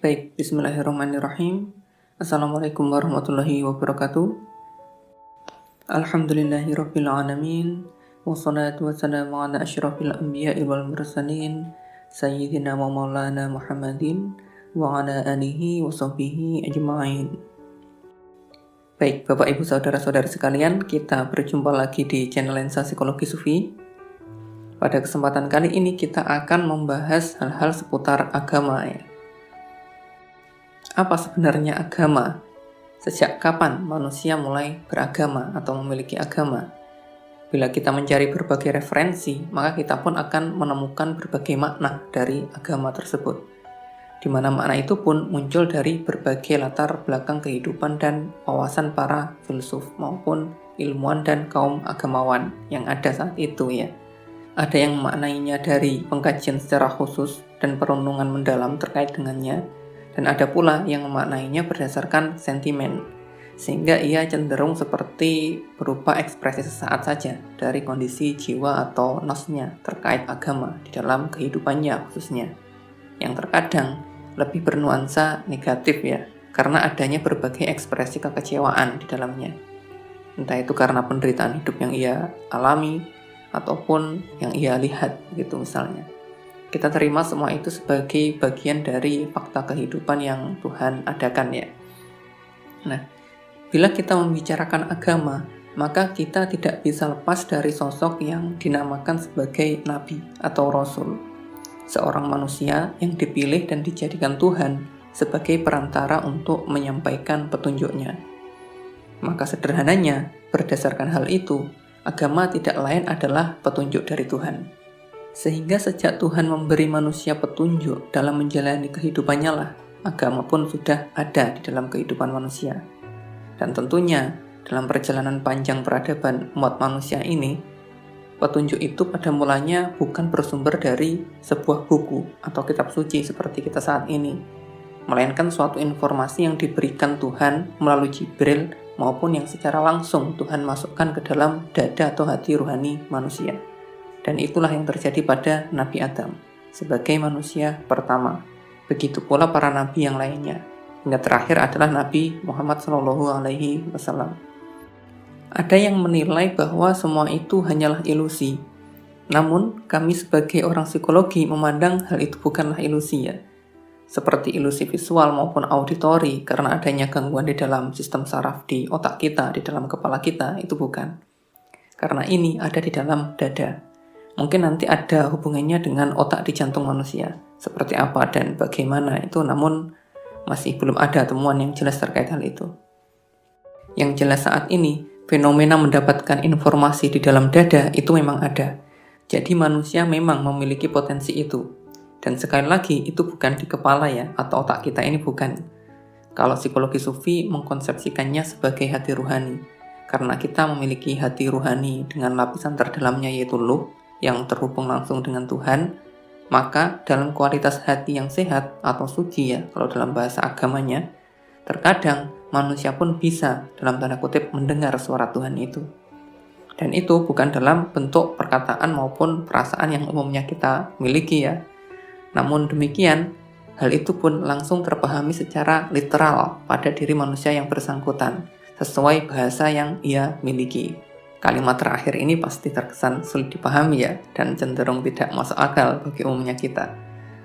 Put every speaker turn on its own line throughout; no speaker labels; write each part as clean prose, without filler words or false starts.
Baik, bismillahirrahmanirrahim. Assalamualaikum warahmatullahi wabarakatuh. Alhamdulillahirabbil alamin. Wassalatu wassalamu ala asyrafil anbiya'i wal mursalin sayyidina wa maulana Muhammadin wa ala alihi wa sahbihi ajma'in. Baik, Bapak Ibu saudara-saudari sekalian, kita berjumpa lagi di channel Lensa Psikologi Sufi. Pada kesempatan kali ini kita akan membahas hal-hal seputar agama ya. Apa sebenarnya agama? Sejak kapan manusia mulai beragama atau memiliki agama? Bila kita mencari berbagai referensi, maka kita pun akan menemukan berbagai makna dari agama tersebut. Di mana makna itu pun muncul dari berbagai latar belakang kehidupan dan wawasan para filsuf maupun ilmuwan dan kaum agamawan yang ada saat itu ya. Ada yang memaknainya dari pengkajian secara khusus dan perenungan mendalam terkait dengannya, dan ada pula yang memaknainya berdasarkan sentimen, sehingga ia cenderung seperti berupa ekspresi sesaat saja dari kondisi jiwa atau nosnya terkait agama di dalam kehidupannya khususnya, yang terkadang lebih bernuansa negatif ya, karena adanya berbagai ekspresi kekecewaan di dalamnya. Entah itu karena penderitaan hidup yang ia alami, ataupun yang ia lihat gitu misalnya. Kita terima semua itu sebagai bagian dari fakta kehidupan yang Tuhan adakan ya. Nah, bila kita membicarakan agama, maka kita tidak bisa lepas dari sosok yang dinamakan sebagai nabi atau rasul. Seorang manusia yang dipilih dan dijadikan Tuhan sebagai perantara untuk menyampaikan petunjuknya. Maka sederhananya, berdasarkan hal itu, agama tidak lain adalah petunjuk dari Tuhan. Sehingga sejak Tuhan memberi manusia petunjuk dalam menjalani kehidupannya lah, agama pun sudah ada di dalam kehidupan manusia. Dan tentunya dalam perjalanan panjang peradaban umat manusia ini, petunjuk itu pada mulanya bukan bersumber dari sebuah buku atau kitab suci seperti kita saat ini, melainkan suatu informasi yang diberikan Tuhan melalui Jibril maupun yang secara langsung Tuhan masukkan ke dalam dada atau hati ruhani manusia. Dan itulah yang terjadi pada Nabi Adam sebagai manusia pertama. Begitu pula para nabi yang lainnya. Hingga terakhir adalah Nabi Muhammad SAW. Ada yang menilai bahwa semua itu hanyalah ilusi. Namun, kami sebagai orang psikologi memandang hal itu bukanlah ilusi ya. Seperti ilusi visual maupun auditori karena adanya gangguan di dalam sistem saraf di otak kita, di dalam kepala kita, itu bukan. Karena ini ada di dalam dada. Mungkin nanti ada hubungannya dengan otak di jantung manusia. Seperti apa dan bagaimana itu, namun masih belum ada temuan yang jelas terkait hal itu. Yang jelas saat ini, fenomena mendapatkan informasi di dalam dada itu memang ada. Jadi manusia memang memiliki potensi itu. Dan sekali lagi, itu bukan di kepala ya, atau otak kita ini bukan. Kalau psikologi sufi mengkonsepsikannya sebagai hati ruhani. Karena kita memiliki hati ruhani dengan lapisan terdalamnya yaitu lub, yang terhubung langsung dengan Tuhan, maka dalam kualitas hati yang sehat atau suci ya, kalau dalam bahasa agamanya, terkadang manusia pun bisa dalam tanda kutip mendengar suara Tuhan itu. Dan itu bukan dalam bentuk perkataan maupun perasaan yang umumnya kita miliki ya. Namun demikian, hal itu pun langsung terpahami secara literal pada diri manusia yang bersangkutan, sesuai bahasa yang ia miliki. Kalimat terakhir ini pasti terkesan sulit dipahami ya, dan cenderung tidak masuk akal bagi umumnya kita.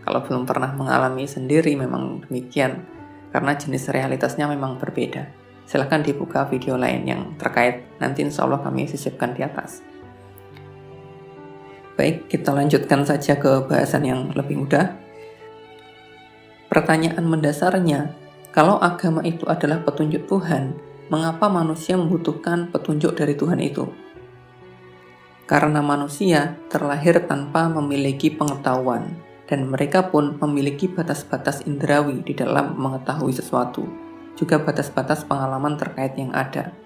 Kalau belum pernah mengalami sendiri memang demikian, karena jenis realitasnya memang berbeda. Silahkan dibuka video lain yang terkait, nanti insya Allah kami sisipkan di atas. Baik, kita lanjutkan saja ke bahasan yang lebih mudah. Pertanyaan mendasarnya, kalau agama itu adalah petunjuk Tuhan, mengapa manusia membutuhkan petunjuk dari Tuhan itu? Karena manusia terlahir tanpa memiliki pengetahuan, dan mereka pun memiliki batas-batas indrawi di dalam mengetahui sesuatu, juga batas-batas pengalaman terkait yang ada,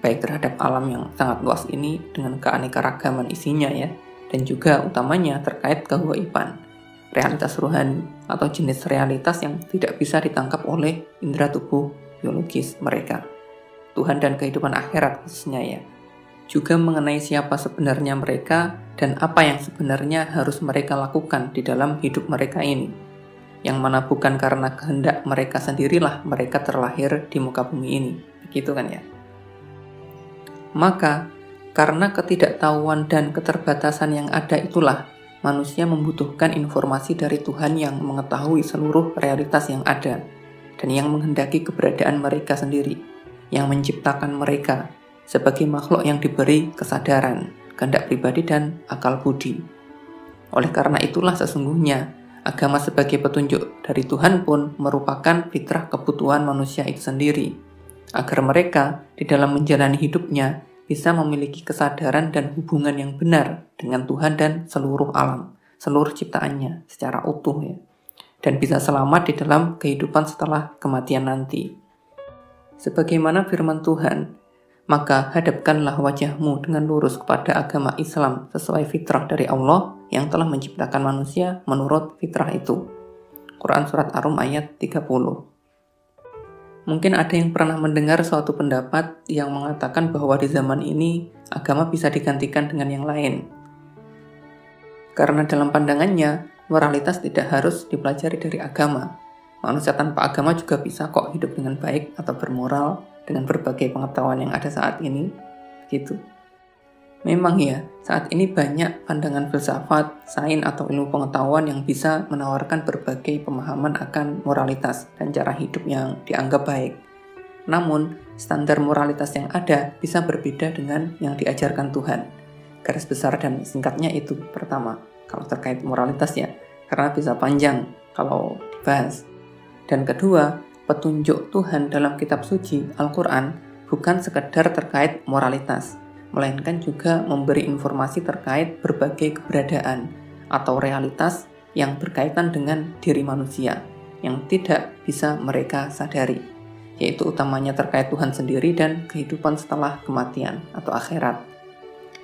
baik terhadap alam yang sangat luas ini dengan keanekaragaman isinya ya, dan juga utamanya terkait kegaiban, realitas ruhani, atau jenis realitas yang tidak bisa ditangkap oleh indera tubuh biologis mereka. Tuhan dan kehidupan akhirat khususnya ya. Juga mengenai siapa sebenarnya mereka dan apa yang sebenarnya harus mereka lakukan di dalam hidup mereka ini. yang mana bukan karena kehendak mereka sendirilah mereka terlahir di muka bumi ini. Begitu kan ya? Maka, karena ketidaktahuan dan keterbatasan yang ada itulah, manusia membutuhkan informasi dari Tuhan yang mengetahui seluruh realitas yang ada, dan yang menghendaki keberadaan mereka sendiri, yang menciptakan mereka sebagai makhluk yang diberi kesadaran, kehendak pribadi, dan akal budi. Oleh karena itulah sesungguhnya, agama sebagai petunjuk dari Tuhan pun merupakan fitrah kebutuhan manusia itu sendiri, agar mereka di dalam menjalani hidupnya bisa memiliki kesadaran dan hubungan yang benar dengan Tuhan dan seluruh alam, seluruh ciptaannya secara utuh ya, dan bisa selamat di dalam kehidupan setelah kematian nanti. Sebagaimana firman Tuhan, maka hadapkanlah wajahmu dengan lurus kepada agama Islam sesuai fitrah dari Allah yang telah menciptakan manusia menurut fitrah itu. Quran Surat Ar-Rum ayat 30. Mungkin ada yang pernah mendengar suatu pendapat yang mengatakan bahwa di zaman ini agama bisa digantikan dengan yang lain. Karena dalam pandangannya, moralitas tidak harus dipelajari dari agama. Manusia tanpa agama juga bisa kok hidup dengan baik atau bermoral dengan berbagai pengetahuan yang ada saat ini. Gitu. Memang ya, saat ini banyak pandangan filsafat, sains atau ilmu pengetahuan yang bisa menawarkan berbagai pemahaman akan moralitas dan cara hidup yang dianggap baik. Namun, standar moralitas yang ada bisa berbeda dengan yang diajarkan Tuhan. Garis besar dan singkatnya itu pertama, kalau terkait moralitas ya, karena bisa panjang kalau dibahas. Dan kedua, petunjuk Tuhan dalam kitab suci, Al-Quran, bukan sekedar terkait moralitas, melainkan juga memberi informasi terkait berbagai keberadaan atau realitas yang berkaitan dengan diri manusia yang tidak bisa mereka sadari, yaitu utamanya terkait Tuhan sendiri dan kehidupan setelah kematian atau akhirat,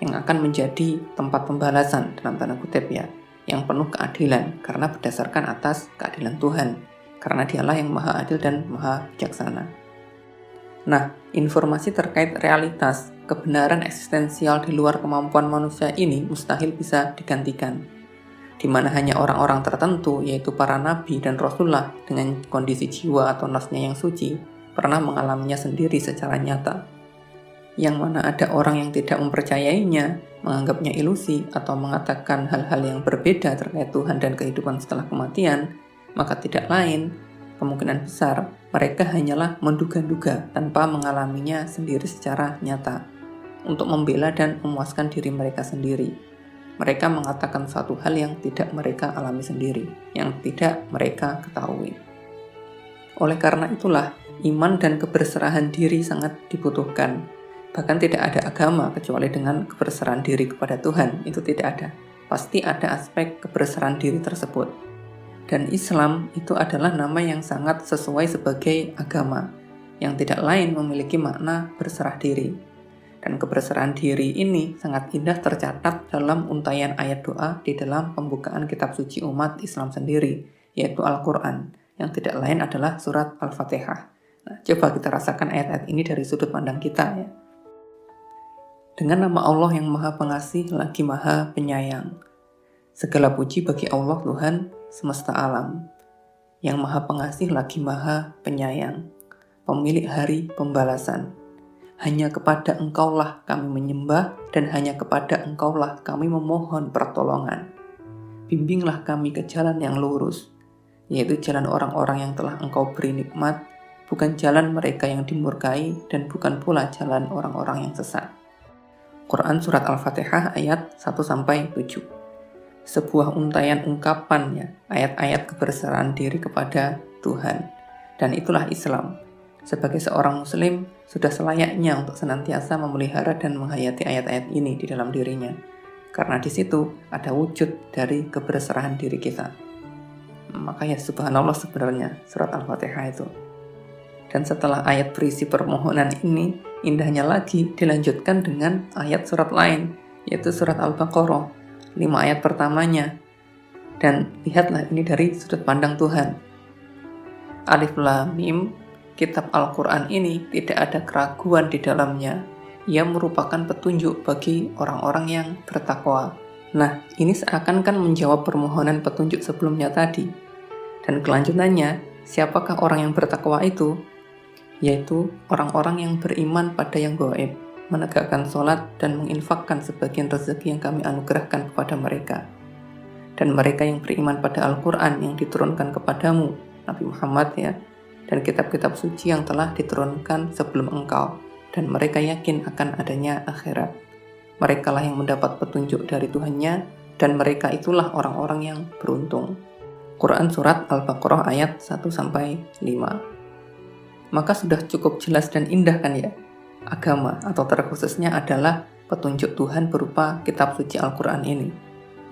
yang akan menjadi tempat pembalasan dalam tanda kutip ya, yang penuh keadilan karena berdasarkan atas keadilan Tuhan, karena Dialah yang maha adil dan maha bijaksana. Nah, informasi terkait realitas, kebenaran eksistensial di luar kemampuan manusia ini mustahil bisa digantikan, di mana hanya orang-orang tertentu, yaitu para nabi dan rasulullah dengan kondisi jiwa atau nasnya yang suci, pernah mengalaminya sendiri secara nyata. Yang mana ada orang yang tidak mempercayainya, menganggapnya ilusi, atau mengatakan hal-hal yang berbeda terkait Tuhan dan kehidupan setelah kematian, maka tidak lain, kemungkinan besar mereka hanyalah menduga-duga tanpa mengalaminya sendiri secara nyata untuk membela dan memuaskan diri mereka sendiri. Mereka mengatakan suatu hal yang tidak mereka alami sendiri, yang tidak mereka ketahui. Oleh karena itulah, iman dan keberserahan diri sangat dibutuhkan. Bahkan tidak ada agama kecuali dengan keberserahan diri kepada Tuhan, itu tidak ada. Pasti ada aspek keberserahan diri tersebut. Dan Islam itu adalah nama yang sangat sesuai sebagai agama, yang tidak lain memiliki makna berserah diri. Dan keberserahan diri ini sangat indah tercatat dalam untaian ayat doa di dalam pembukaan kitab suci umat Islam sendiri, yaitu Al-Quran, yang tidak lain adalah surat Al-Fatihah. Nah, coba kita rasakan ayat-ayat ini dari sudut pandang kita ya. Dengan nama Allah yang Maha Pengasih lagi Maha Penyayang. Segala puji bagi Allah Tuhan semesta alam, yang Maha Pengasih lagi Maha Penyayang, pemilik hari pembalasan. Hanya kepada Engkaulah kami menyembah, dan hanya kepada Engkaulah kami memohon pertolongan. Bimbinglah kami ke jalan yang lurus, yaitu jalan orang-orang yang telah Engkau beri nikmat, bukan jalan mereka yang dimurkai, dan bukan pula jalan orang-orang yang sesat. Quran Surat Al-Fatihah ayat 1-7. Sebuah untaian ungkapannya, ayat-ayat keberserahan diri kepada Tuhan. Dan itulah Islam. Sebagai seorang muslim, sudah selayaknya untuk senantiasa memelihara dan menghayati ayat-ayat ini di dalam dirinya. Karena di situ ada wujud dari keberserahan diri kita. Makanya subhanallah sebenarnya surat Al-Fatihah itu. Dan setelah ayat berisi permohonan ini, indahnya lagi dilanjutkan dengan ayat surat lain, yaitu surat Al-Baqarah. 5 ayat pertamanya. Dan lihatlah ini dari sudut pandang Tuhan. Alif Lam Mim, kitab Al-Quran ini tidak ada keraguan di dalamnya. Ia merupakan petunjuk bagi orang-orang yang bertakwa. Nah, ini seakan-akan menjawab permohonan petunjuk sebelumnya tadi. Dan kelanjutannya, siapakah orang yang bertakwa itu? Yaitu orang-orang yang beriman pada yang gaib, menegakkan sholat dan menginfakkan sebagian rezeki yang kami anugerahkan kepada mereka. Dan mereka yang beriman pada Al-Quran yang diturunkan kepadamu, Nabi Muhammad ya, dan kitab-kitab suci yang telah diturunkan sebelum engkau, dan mereka yakin akan adanya akhirat. Mereka lah yang mendapat petunjuk dari Tuhannya, dan mereka itulah orang-orang yang beruntung. Quran Surat Al-Baqarah ayat 1-5. Maka sudah cukup jelas dan indah kan ya? Agama atau terkhususnya adalah petunjuk Tuhan berupa kitab suci Al-Quran ini.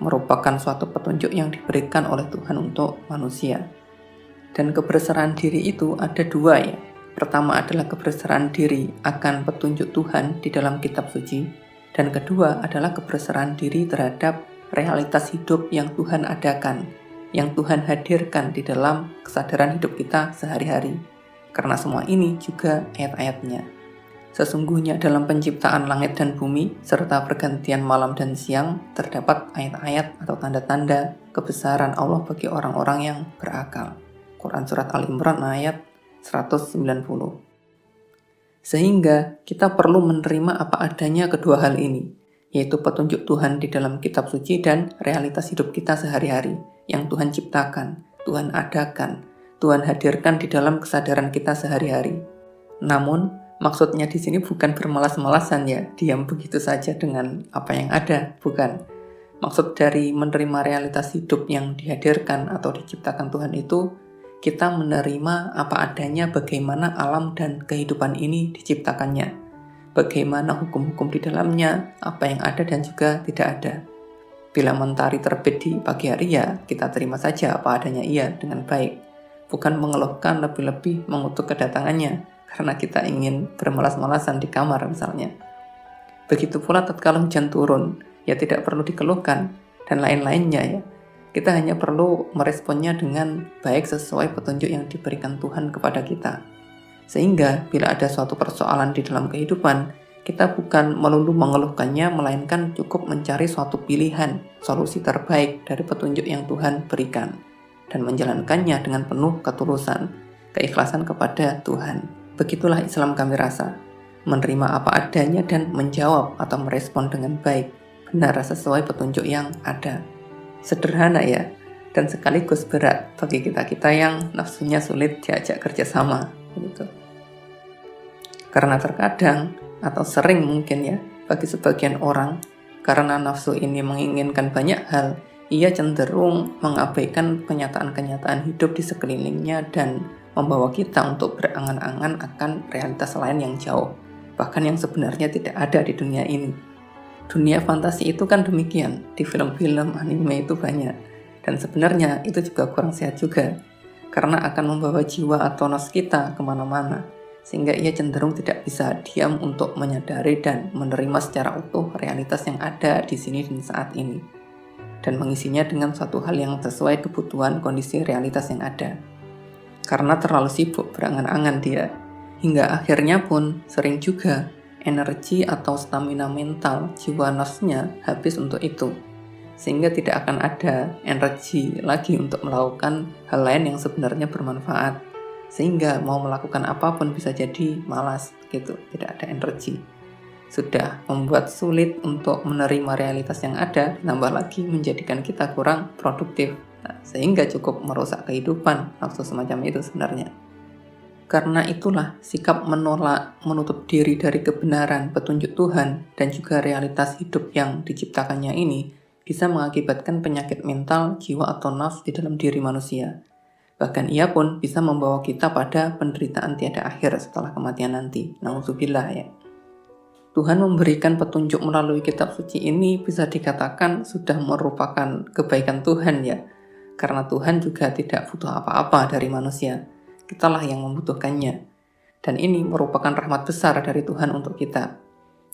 Merupakan suatu petunjuk yang diberikan oleh Tuhan untuk manusia. Dan kebersamaan diri itu ada dua ya. Pertama adalah kebersamaan diri akan petunjuk Tuhan di dalam kitab suci. Dan kedua adalah kebersamaan diri terhadap realitas hidup yang Tuhan adakan, yang Tuhan hadirkan di dalam kesadaran hidup kita sehari-hari. Karena semua ini juga ayat-ayatnya. Sesungguhnya dalam penciptaan langit dan bumi, serta pergantian malam dan siang, terdapat ayat-ayat atau tanda-tanda kebesaran Allah bagi orang-orang yang berakal. Quran Surat Al-Imran ayat 190. Sehingga kita perlu menerima apa adanya kedua hal ini, yaitu petunjuk Tuhan di dalam kitab suci dan realitas hidup kita sehari-hari, yang Tuhan ciptakan, Tuhan adakan, Tuhan hadirkan di dalam kesadaran kita sehari-hari. Namun, maksudnya di sini bukan bermalas-malasan ya, diam begitu saja dengan apa yang ada, bukan. Maksud dari menerima realitas hidup yang dihadirkan atau diciptakan Tuhan itu, kita menerima apa adanya bagaimana alam dan kehidupan ini diciptakannya. Bagaimana hukum-hukum di dalamnya, apa yang ada dan juga tidak ada. Bila mentari terbit di pagi hari ya, kita terima saja apa adanya ia dengan baik. Bukan mengeluhkan lebih-lebih mengutuk kedatangannya, karena kita ingin bermalas-malasan di kamar misalnya. Begitu pula tatkala hujan turun, ya tidak perlu dikeluhkan, dan lain-lainnya ya. Kita hanya perlu meresponnya dengan baik sesuai petunjuk yang diberikan Tuhan kepada kita. Sehingga bila ada suatu persoalan di dalam kehidupan, kita bukan melulu mengeluhkannya, melainkan cukup mencari suatu pilihan, solusi terbaik dari petunjuk yang Tuhan berikan, dan menjalankannya dengan penuh ketulusan, keikhlasan kepada Tuhan. Begitulah Islam kami rasa, menerima apa adanya dan menjawab atau merespon dengan baik, benar sesuai petunjuk yang ada. Sederhana ya, dan sekaligus berat bagi kita-kita yang nafsunya sulit diajak kerjasama. Gitu. Karena terkadang, atau sering mungkin ya, bagi sebagian orang, karena nafsu ini menginginkan banyak hal, ia cenderung mengabaikan kenyataan-kenyataan hidup di sekelilingnya dan membawa kita untuk berangan-angan akan realitas lain yang jauh, bahkan yang sebenarnya tidak ada di dunia ini. Dunia fantasi itu kan demikian, di film-film anime itu banyak, dan sebenarnya itu juga kurang sehat juga, karena akan membawa jiwa atau nos kita kemana-mana, sehingga ia cenderung tidak bisa diam untuk menyadari dan menerima secara utuh realitas yang ada di sini dan saat ini, dan mengisinya dengan suatu hal yang sesuai kebutuhan kondisi realitas yang ada. Karena terlalu sibuk berangan-angan dia, hingga akhirnya pun sering juga energi atau stamina mental jiwa nafsnya habis untuk itu, sehingga tidak akan ada energi lagi untuk melakukan hal lain yang sebenarnya bermanfaat, sehingga mau melakukan apapun bisa jadi malas gitu, tidak ada energi. Sudah membuat sulit untuk menerima realitas yang ada, tambah lagi menjadikan kita kurang produktif, sehingga cukup merusak kehidupan nafsu semacam itu sebenarnya. Karena itulah sikap menolak, menutup diri dari kebenaran petunjuk Tuhan dan juga realitas hidup yang diciptakannya ini bisa mengakibatkan penyakit mental, jiwa atau nafs di dalam diri manusia. Bahkan ia pun bisa membawa kita pada penderitaan tiada akhir setelah kematian nanti. Na'udzubillah ya. Tuhan memberikan petunjuk melalui kitab suci ini bisa dikatakan sudah merupakan kebaikan Tuhan ya. Karena Tuhan juga tidak butuh apa-apa dari manusia. Kitalah yang membutuhkannya. Dan ini merupakan rahmat besar dari Tuhan untuk kita.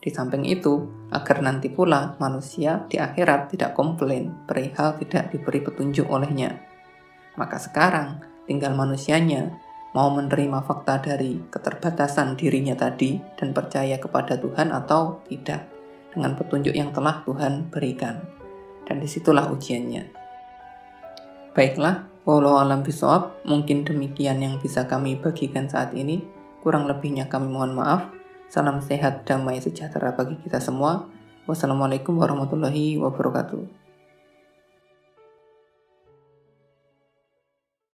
Di samping itu, agar nanti pula manusia di akhirat tidak komplain perihal tidak diberi petunjuk olehnya. Maka sekarang tinggal manusianya mau menerima fakta dari keterbatasan dirinya tadi dan percaya kepada Tuhan atau tidak dengan petunjuk yang telah Tuhan berikan. Dan disitulah ujiannya. Baiklah, Wallahu a'lam bishawab, mungkin demikian yang bisa kami bagikan saat ini. Kurang lebihnya kami mohon maaf. Salam sehat, damai, sejahtera bagi kita semua. Wassalamualaikum warahmatullahi wabarakatuh.